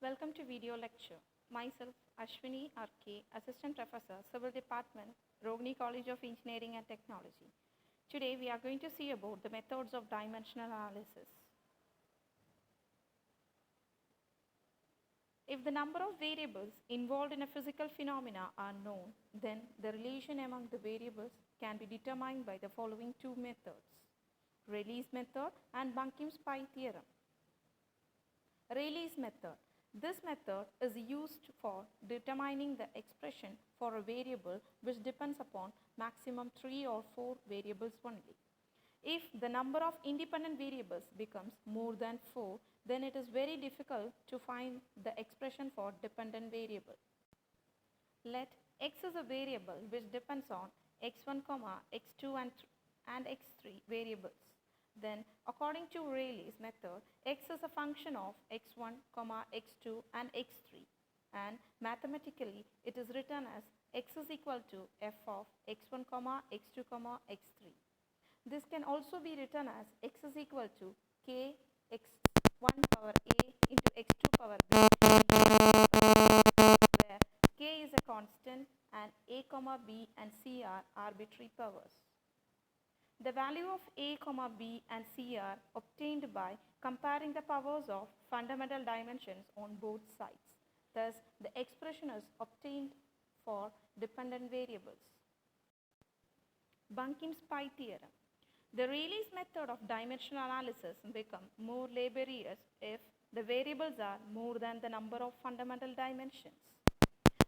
Welcome to video lecture. Myself, Ashwini R.K., Assistant Professor, Civil Department, Rohini College of Engineering and Technology. Today we are going to see about the methods of dimensional analysis. If the number of variables involved in a physical phenomena are known, then the relation among the variables can be determined by the following two methods: Rayleigh's method and Buncombe's Pi theorem. Rayleigh's method. This method is used for determining the expression for a variable which depends upon maximum 3 or 4 variables only. If the number of independent variables becomes more than 4, then it is very difficult to find the expression for dependent variable. Let x is a variable which depends on x1, x2 and x3 variables. Then, according to Rayleigh's method, x is a function of x1, x2 and x3, and mathematically it is written as x is equal to f of x1, x2, x3. This can also be written as x is equal to k x1 power a into x2 power b, where k is a constant and a, b and c are arbitrary powers. The value of a, b and c are obtained by comparing the powers of fundamental dimensions on both sides. Thus, the expression is obtained for dependent variables. Buncombe's Pi theorem. The Rayleigh's method of dimensional analysis becomes more laborious if the variables are more than the number of fundamental dimensions.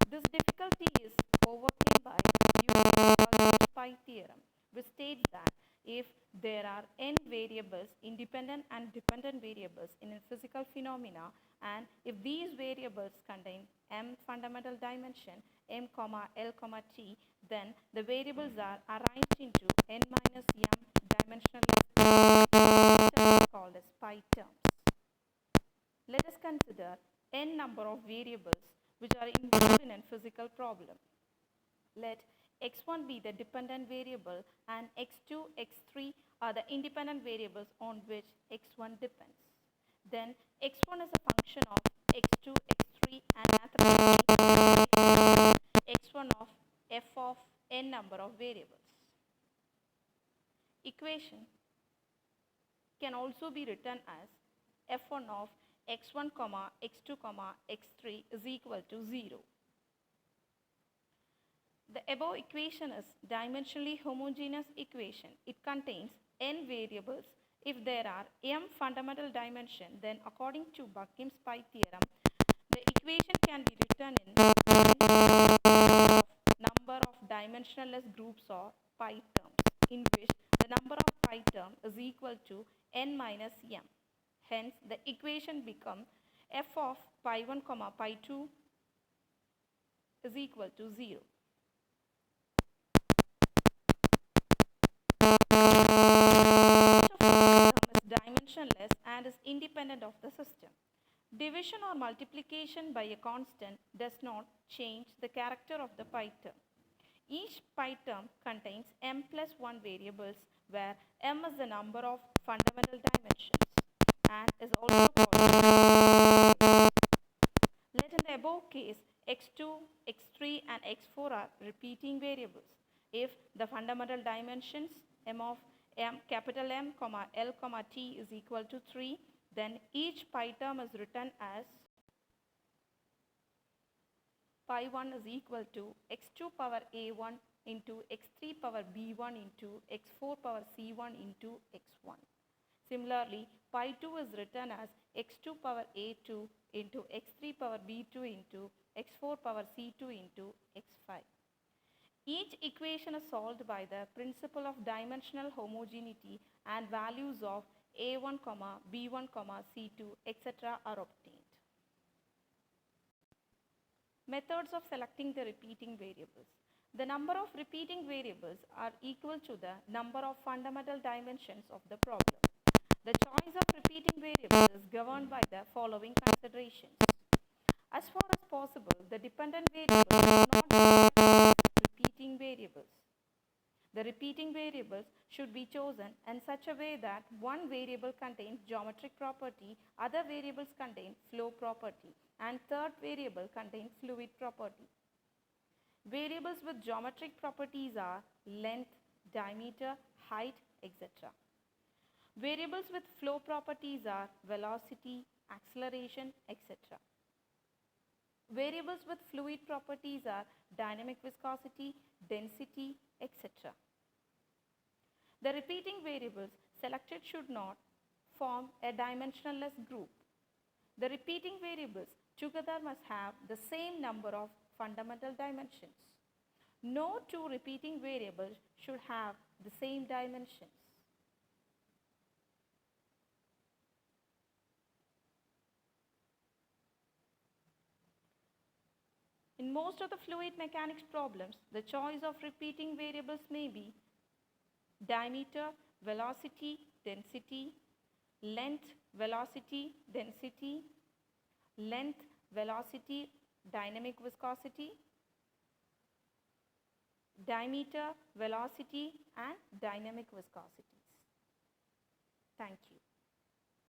This difficulty is overcome by using Buncombe's Pi theorem, which states that if there are n variables, independent and dependent variables in a physical phenomena, and if these variables contain m fundamental dimension, m, l, t, then the variables are arranged into n minus m dimensional terms called as pi terms. Let us consider n number of variables which are involved in a physical problem. Let x1 be the dependent variable and x2, x3 are the independent variables on which x1 depends. Then x1 is a function of x2, x3 and mathematically x1 of f of n number of variables. Equation can also be written as f1 of x1, x2, x3 is equal to 0. The above equation is dimensionally homogeneous equation. It contains n variables. If there are m fundamental dimension, then according to Buncombe's Pi theorem, the equation can be written in number of dimensionless groups or pi terms, in which the number of pi term is equal to n minus m. Hence, the equation becomes f of pi1, pi2 is equal to 0. Dimensionless and is independent of the system. Division or multiplication by a constant does not change the character of the pi term. Each pi term contains m plus 1 variables, where m is the number of fundamental dimensions and is also called. Let in the above case, x2, x3 and x4 are repeating variables. If the fundamental dimensions capital M, L, T is equal to 3, then each pi term is written as pi1 is equal to x2 power a1 into x3 power b1 into x4 power c1 into x1. Similarly, pi2 is written as x2 power a2 into x3 power b2 into x4 power c2 into x5. Each equation is solved by the principle of dimensional homogeneity, and values of a1, b1, c2, etc. are obtained. Methods of selecting the repeating variables. The number of repeating variables are equal to the number of fundamental dimensions of the problem. The choice of repeating variables is governed by the following considerations. As far as possible, the dependent variables do not repeating variables. The repeating variables should be chosen in such a way that one variable contains geometric property, other variables contain flow property, and third variable contains fluid property. Variables with geometric properties are length, diameter, height, etc. Variables with flow properties are velocity, acceleration, etc. Variables with fluid properties are dynamic viscosity, density, etc. The repeating variables selected should not form a dimensionless group. The repeating variables together must have the same number of fundamental dimensions. No two repeating variables should have the same dimensions. In most of the fluid mechanics problems, the choice of repeating variables may be diameter, velocity, density, length, velocity, density, length, velocity, dynamic viscosity, diameter, velocity, and dynamic viscosities. Thank you.